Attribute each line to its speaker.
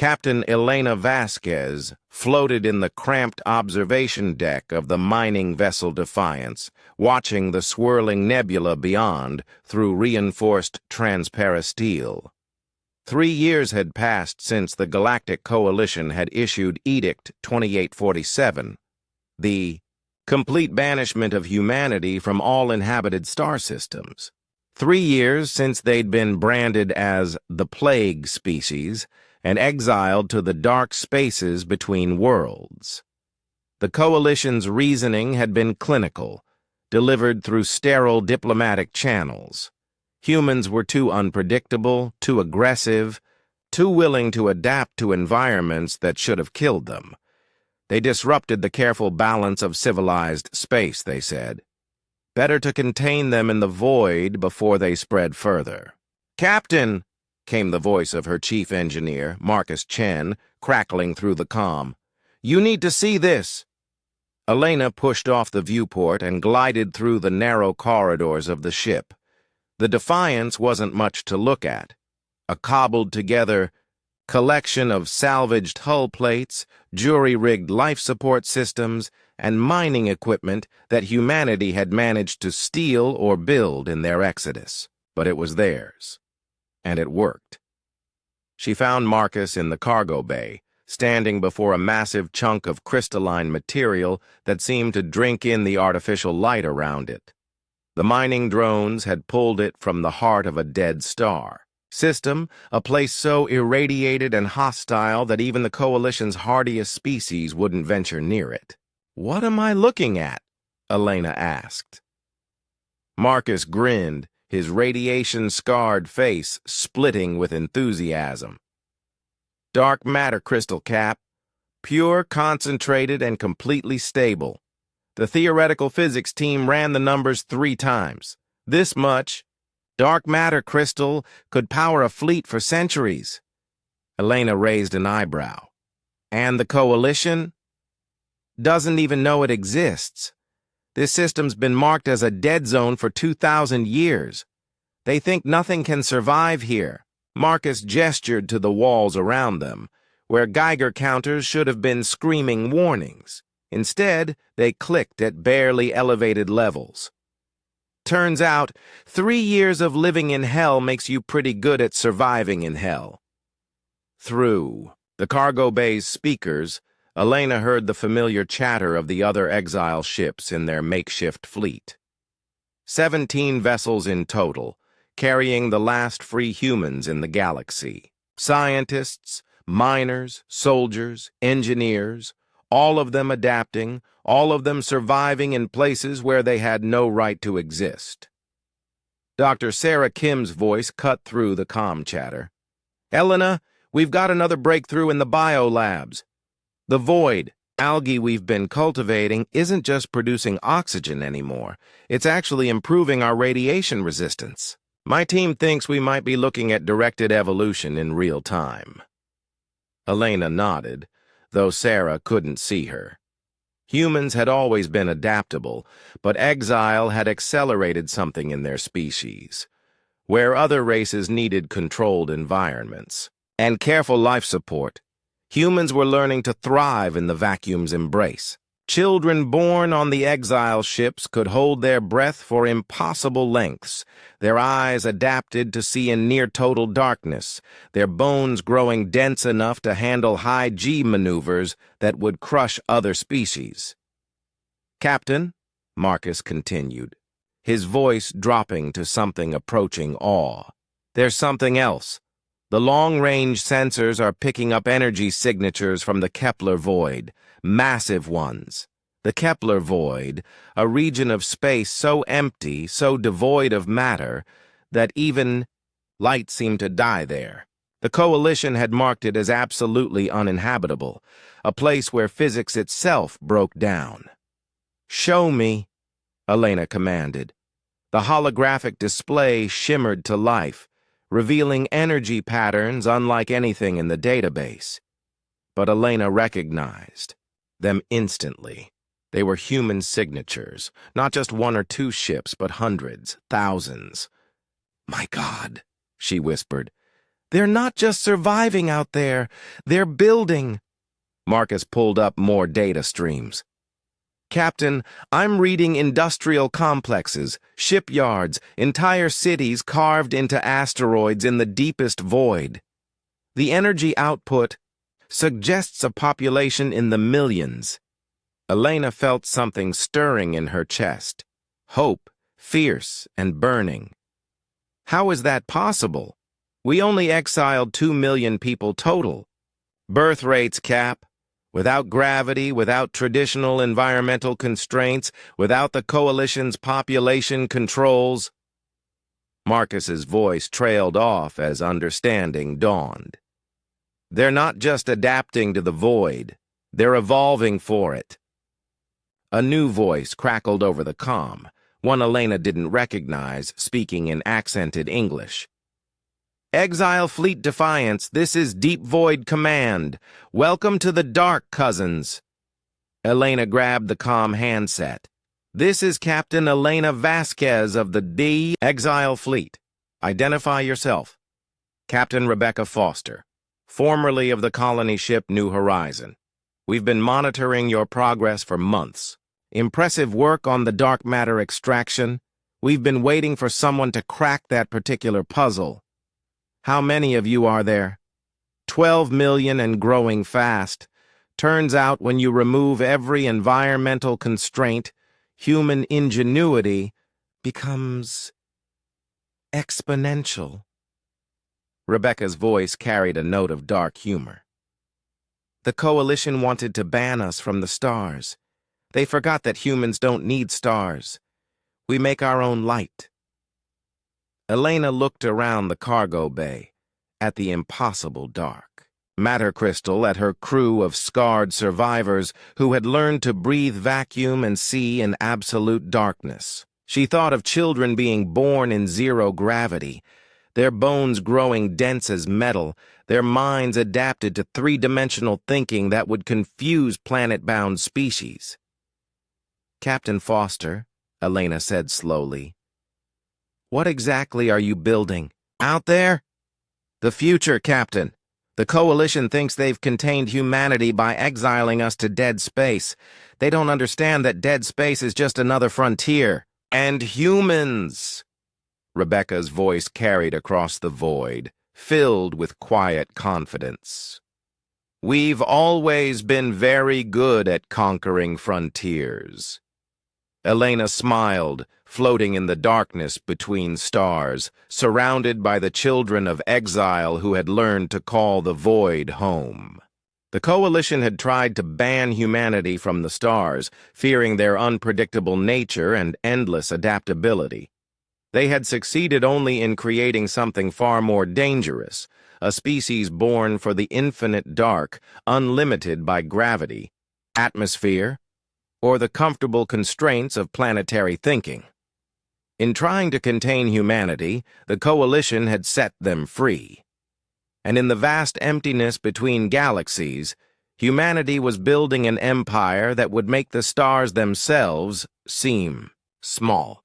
Speaker 1: Captain Elena Vasquez floated in the cramped observation deck of the mining vessel Defiance, watching the swirling nebula beyond through reinforced transparasteel. 3 years had passed since the Galactic Coalition had issued Edict 2847, the complete banishment of humanity from all inhabited star systems. 3 years since they'd been branded as the Plague Species and exiled to the dark spaces between worlds. The Coalition's reasoning had been clinical, delivered through sterile diplomatic channels. Humans were too unpredictable, too aggressive, too willing to adapt to environments that should have killed them. They disrupted the careful balance of civilized space, they said. Better to contain them in the void before they spread further. "Captain!" came the voice of her chief engineer, Marcus Chen, crackling through the comm. "You need to see this." Elena pushed off the viewport and glided through the narrow corridors of the ship. The Defiance wasn't much to look at. A cobbled-together collection of salvaged hull plates, jury-rigged life support systems, and mining equipment that humanity had managed to steal or build in their exodus. But it was theirs. And it worked. She found Marcus in the cargo bay, standing before a massive chunk of crystalline material that seemed to drink in the artificial light around it. The mining drones had pulled it from the heart of a dead star. System, a place so irradiated and hostile that even the Coalition's hardiest species wouldn't venture near it. "What am I looking at?" Elena asked. Marcus grinned, his radiation-scarred face splitting with enthusiasm. "Dark matter crystal, Cap. Pure, concentrated, and completely stable. The theoretical physics team ran the numbers 3 times. This much dark matter crystal could power a fleet for centuries." Elena raised an eyebrow. "And the Coalition doesn't even know it exists. This system's been marked as a dead zone for 2,000 years. They think nothing can survive here." Marcus gestured to the walls around them, where Geiger counters should have been screaming warnings. Instead, they clicked at barely elevated levels. "Turns out, 3 years of living in hell makes you pretty good at surviving in hell." Through the cargo bay's speakers, Elena heard the familiar chatter of the other exile ships in their makeshift fleet. 17 vessels in total, carrying the last free humans in the galaxy. Scientists, miners, soldiers, engineers, all of them adapting, all of them surviving in places where they had no right to exist. Dr. Sarah Kim's voice cut through the comm chatter. "Elena, we've got another breakthrough in the biolabs. The void, algae we've been cultivating, isn't just producing oxygen anymore. It's actually improving our radiation resistance. My team thinks we might be looking at directed evolution in real time." Elena nodded, though Sarah couldn't see her. Humans had always been adaptable, but exile had accelerated something in their species, where other races needed controlled environments and careful life support. Humans were learning to thrive in the vacuum's embrace. Children born on the exile ships could hold their breath for impossible lengths, their eyes adapted to see in near-total darkness, their bones growing dense enough to handle high-G maneuvers that would crush other species. "Captain," Marcus continued, his voice dropping to something approaching awe, "there's something else. The long-range sensors are picking up energy signatures from the Kepler void, massive ones. The Kepler void, a region of space so empty, so devoid of matter, that even light seemed to die there. The Coalition had marked it as absolutely uninhabitable, a place where physics itself broke down. "Show me," Elena commanded. The holographic display shimmered to life, revealing energy patterns unlike anything in the database. But Elena recognized them instantly. They were human signatures, not just 1 or 2 ships, but hundreds, thousands. "My God," she whispered, They're not just surviving out there, they're building. Marcus pulled up more data streams. Captain, I'm reading industrial complexes, shipyards, entire cities carved into asteroids in the deepest void. The energy output suggests a population in the millions. Elena felt something stirring in her chest. Hope, fierce and burning. How is that possible? We only exiled 2 million people total. Birth rates, Cap. Without gravity, without traditional environmental constraints, without the Coalition's population controls. Marcus's voice trailed off as understanding dawned. They're not just adapting to the void, they're evolving for it. A new voice crackled over the comm, one Elena didn't recognize, speaking in accented English. Exile Fleet Defiance, this is Deep Void Command. Welcome to the Dark, cousins. Elena grabbed the comm handset. This is Captain Elena Vasquez of the Exile Fleet. Identify yourself. Captain Rebecca Foster, formerly of the colony ship New Horizon. We've been monitoring your progress for months. Impressive work on the dark matter extraction. We've been waiting for someone to crack that particular puzzle. How many of you are there? 12 million and growing fast. Turns out when you remove every environmental constraint, human ingenuity becomes exponential. Rebecca's voice carried a note of dark humor. The Coalition wanted to ban us from the stars. They forgot that humans don't need stars. We make our own light. Elena looked around the cargo bay, at the impossible dark. Matter Crystal at her crew of scarred survivors who had learned to breathe vacuum and see in absolute darkness. She thought of children being born in zero gravity, their bones growing dense as metal, their minds adapted to three-dimensional thinking that would confuse planet-bound species. Captain Foster, Elena said slowly, what exactly are you building? Out there? The future, Captain. The Coalition thinks they've contained humanity by exiling us to dead space. They don't understand that dead space is just another frontier. And humans! Rebecca's voice carried across the void, filled with quiet confidence. We've always been very good at conquering frontiers. Elena smiled, floating in the darkness between stars, surrounded by the children of exile who had learned to call the void home. The Coalition had tried to ban humanity from the stars, fearing their unpredictable nature and endless adaptability. They had succeeded only in creating something far more dangerous, a species born for the infinite dark, unlimited by gravity, atmosphere, or the comfortable constraints of planetary thinking. In trying to contain humanity, the Coalition had set them free. And in the vast emptiness between galaxies, humanity was building an empire that would make the stars themselves seem small.